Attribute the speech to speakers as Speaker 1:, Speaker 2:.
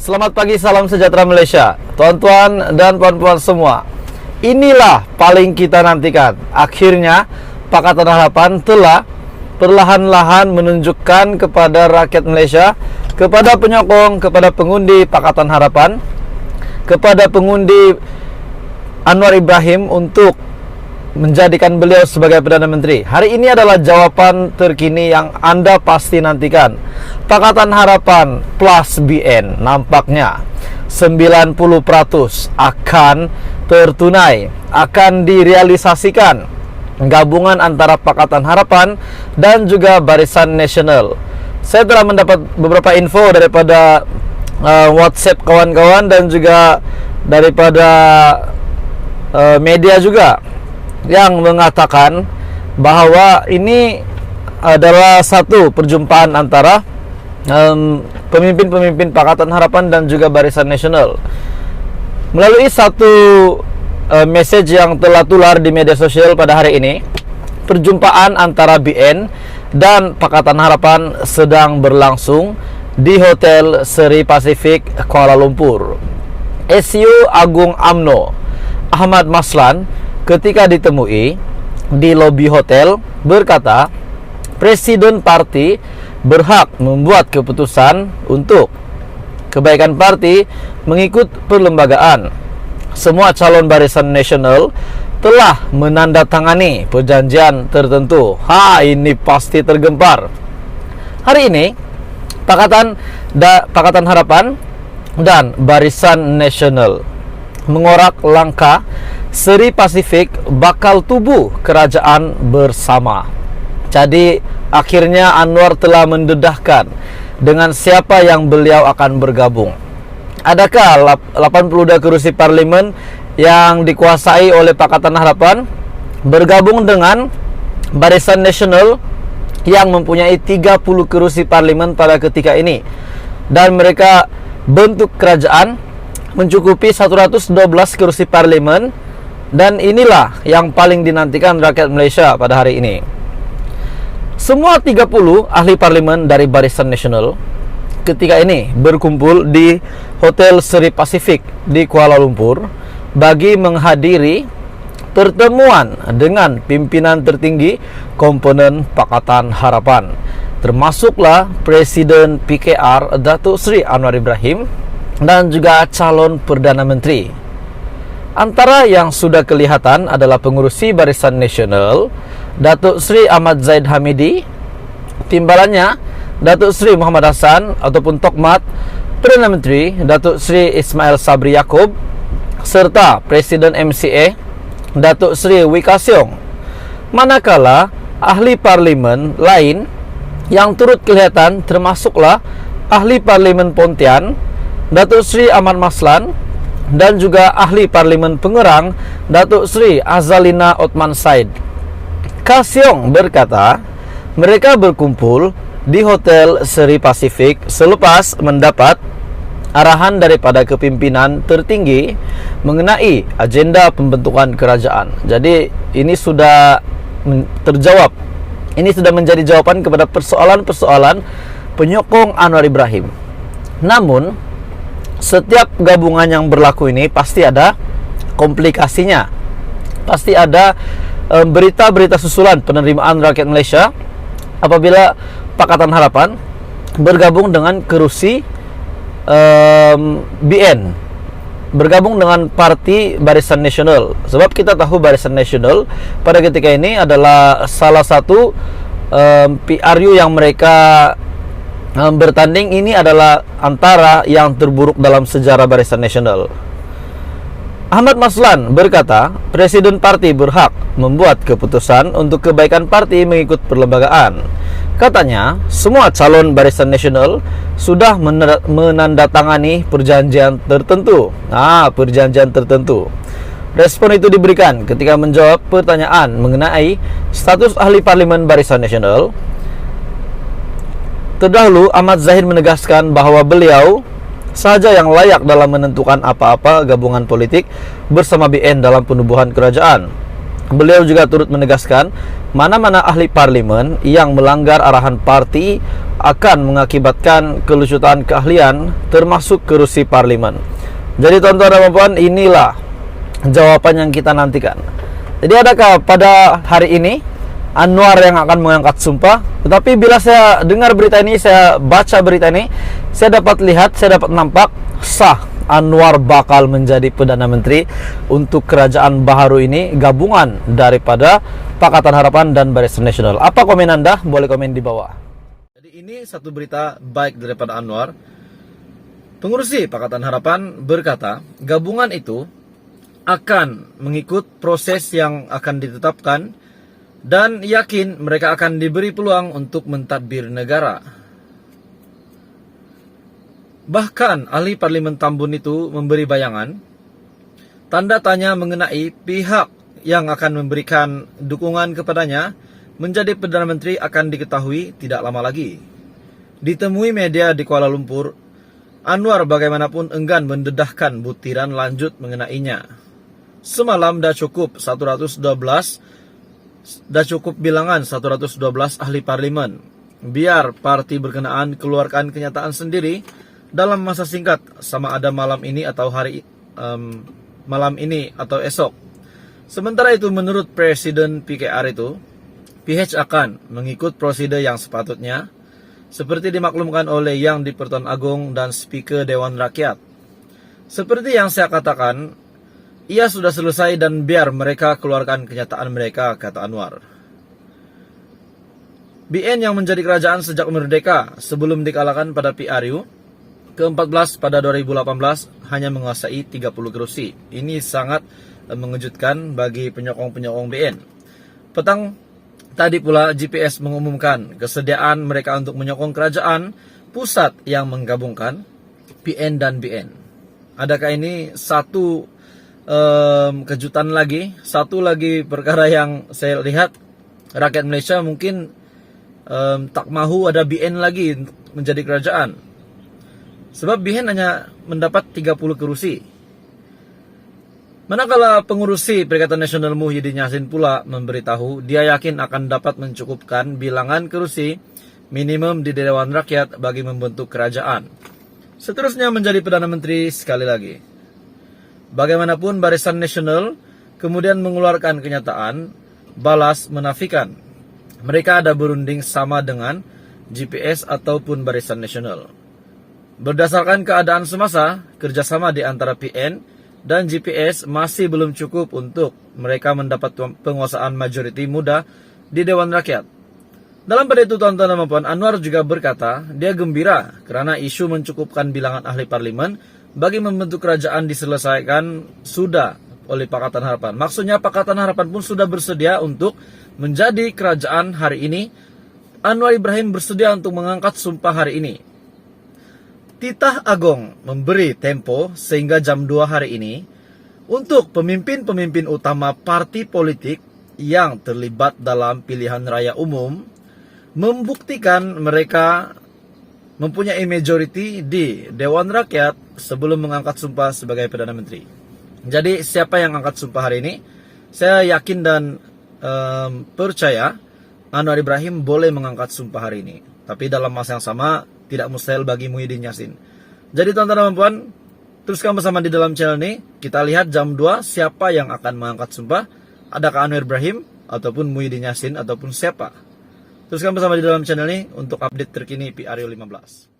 Speaker 1: Selamat pagi, salam sejahtera Malaysia. Tuan-tuan dan puan-puan semua, inilah paling kita nantikan. Akhirnya Pakatan Harapan telah perlahan-lahan menunjukkan kepada rakyat Malaysia, kepada penyokong, kepada pengundi Pakatan Harapan, kepada pengundi Anwar Ibrahim untuk menjadikan beliau sebagai Perdana Menteri. Hari ini adalah jawapan terkini yang Anda pasti nantikan. Pakatan Harapan plus BN nampaknya 90% akan tertunai, akan direalisasikan gabungan antara Pakatan Harapan dan juga Barisan Nasional. Saya telah mendapat beberapa info daripada WhatsApp kawan-kawan dan juga daripada media juga yang mengatakan bahwa ini adalah satu perjumpaan antara pemimpin-pemimpin Pakatan Harapan dan juga Barisan Nasional. Melalui satu message yang telah tular di media sosial pada hari ini, perjumpaan antara BN dan Pakatan Harapan sedang berlangsung di Hotel Seri Pacific Kuala Lumpur. SU Agung UMNO Ahmad Maslan ketika ditemui di lobi hotel berkata, Presiden parti berhak membuat keputusan untuk kebaikan parti mengikut perlembagaan. Semua calon Barisan Nasional telah menandatangani perjanjian tertentu. Ini pasti tergempar. Hari ini Pakatan Harapan dan Barisan Nasional mengorak langkah Seri Pasifik bakal tubuh kerajaan bersama. Jadi akhirnya Anwar telah mendedahkan dengan siapa yang beliau akan bergabung. Adakah 82 kursi parlimen yang dikuasai oleh Pakatan Harapan bergabung dengan Barisan Nasional yang mempunyai 30 kursi parlimen pada ketika ini, dan mereka bentuk kerajaan mencukupi 112 kursi parlimen, dan inilah yang paling dinantikan rakyat Malaysia pada hari ini. Semua 30 ahli parlimen dari Barisan Nasional ketika ini berkumpul di Hotel Seri Pacific di Kuala Lumpur bagi menghadiri pertemuan dengan pimpinan tertinggi komponen Pakatan Harapan, termasuklah Presiden PKR Datuk Seri Anwar Ibrahim dan juga calon Perdana Menteri. Antara yang sudah kelihatan adalah pengurusi Barisan Nasional Datuk Seri Ahmad Zaid Hamidi, timbalannya Datuk Seri Muhammad Hassan ataupun Tokmat, Perdana Menteri Datuk Seri Ismail Sabri Yaakob, serta Presiden MCA Datuk Seri Wee Ka Siong. Manakala ahli parlimen lain yang turut kelihatan termasuklah ahli parlimen Pontian Datuk Seri Ahmad Maslan dan juga ahli parlimen Pengerang Datuk Seri Azalina Othman Said. Ka Siong berkata mereka berkumpul di Hotel Seri Pacific selepas mendapat arahan daripada kepimpinan tertinggi mengenai agenda pembentukan kerajaan. Jadi ini sudah terjawab. Ini sudah menjadi jawaban kepada persoalan-persoalan penyokong Anwar Ibrahim. Namun setiap gabungan yang berlaku ini pasti ada komplikasinya. Pasti ada berita-berita susulan penerimaan rakyat Malaysia apabila Pakatan Harapan bergabung dengan kerusi BN, bergabung dengan parti Barisan Nasional. Sebab kita tahu Barisan Nasional pada ketika ini adalah salah satu PRU yang mereka bertanding. Ini adalah antara yang terburuk dalam sejarah Barisan Nasional. Ahmad Maslan berkata, Presiden parti berhak membuat keputusan untuk kebaikan parti mengikut perlembagaan. Katanya, semua calon Barisan Nasional sudah menandatangani perjanjian tertentu. Perjanjian tertentu. Respon itu diberikan ketika menjawab pertanyaan mengenai status ahli parlimen Barisan Nasional. Terdahulu, Ahmad Zahid menegaskan bahawa beliau sahaja yang layak dalam menentukan apa-apa gabungan politik bersama BN dalam penubuhan kerajaan. Beliau juga turut menegaskan mana-mana ahli parlimen yang melanggar arahan parti akan mengakibatkan kelucutan keahlian termasuk kerusi parlimen. Jadi tuan-tuan dan puan, inilah jawaban yang kita nantikan. Jadi adakah pada hari ini Anwar yang akan mengangkat sumpah? Tetapi bila saya dengar berita ini, saya baca berita ini, saya dapat lihat, saya dapat nampak sah Anwar bakal menjadi Perdana Menteri untuk kerajaan baharu ini, gabungan daripada Pakatan Harapan dan Barisan Nasional. Apa komen Anda? Boleh komen di bawah. Jadi ini satu berita baik daripada Anwar. Pengurusi Pakatan Harapan berkata, gabungan itu akan mengikut proses yang akan ditetapkan dan yakin mereka akan diberi peluang untuk mentadbir negara. Bahkan ahli Parlimen Tambun itu memberi bayangan, tanda tanya mengenai pihak yang akan memberikan dukungan kepadanya menjadi Perdana Menteri akan diketahui tidak lama lagi. Ditemui media di Kuala Lumpur, Anwar bagaimanapun enggan mendedahkan butiran lanjut mengenainya. Semalam dah cukup bilangan 112 ahli parlimen. Biar parti berkenaan keluarkan kenyataan sendiri dalam masa singkat, sama ada malam ini atau malam ini atau esok. Sementara itu menurut Presiden PKR itu, PH akan mengikut prosedur yang sepatutnya seperti dimaklumkan oleh Yang di-Pertuan Agong dan Speaker Dewan Rakyat. Seperti yang saya katakan, ia sudah selesai dan biar mereka keluarkan kenyataan mereka, kata Anwar. BN yang menjadi kerajaan sejak merdeka sebelum dikalahkan pada PRU ke-14 pada 2018 hanya menguasai 30 kursi. Ini sangat mengejutkan bagi penyokong-penyokong BN. Petang tadi pula GPS mengumumkan kesediaan mereka untuk menyokong kerajaan pusat yang menggabungkan PN dan BN. Adakah ini satu kejutan lagi, satu lagi perkara yang saya lihat rakyat Malaysia mungkin tak mahu ada BN lagi menjadi kerajaan. Sebab BN hanya mendapat 30 kursi. Manakala pengurusi Perikatan Nasional Muhyiddin Yassin pula memberitahu dia yakin akan dapat mencukupkan bilangan kursi minimum di Dewan Rakyat bagi membentuk kerajaan. Seterusnya menjadi Perdana Menteri sekali lagi. Bagaimanapun Barisan Nasional kemudian mengeluarkan kenyataan balas menafikan mereka ada berunding sama dengan GPS ataupun Barisan Nasional. Berdasarkan keadaan semasa, kerjasama di antara PN dan GPS masih belum cukup untuk mereka mendapat penguasaan majoriti muda di Dewan Rakyat. Dalam pada itu tuan-tuan dan puan, Anwar juga berkata dia gembira kerana isu mencukupkan bilangan ahli parlimen bagi membentuk kerajaan diselesaikan sudah oleh Pakatan Harapan. Maksudnya Pakatan Harapan pun sudah bersedia untuk menjadi kerajaan hari ini. Anwar Ibrahim bersedia untuk mengangkat sumpah hari ini. Titah Agong memberi tempo sehingga jam 2 hari ini untuk pemimpin-pemimpin utama parti politik yang terlibat dalam pilihan raya umum membuktikan mereka mempunyai majoriti di Dewan Rakyat sebelum mengangkat sumpah sebagai Perdana Menteri. Jadi siapa yang angkat sumpah hari ini? Saya yakin dan percaya Anwar Ibrahim boleh mengangkat sumpah hari ini. Tapi dalam masa yang sama tidak mustahil bagi Muhyiddin Yassin. Jadi tuan-tuan dan puan, teruskan bersama di dalam channel ini. Kita lihat jam 2 siapa yang akan mengangkat sumpah. Adakah Anwar Ibrahim ataupun Muhyiddin Yassin ataupun siapa? Teruskan bersama di dalam channel ini untuk update terkini PRU 15.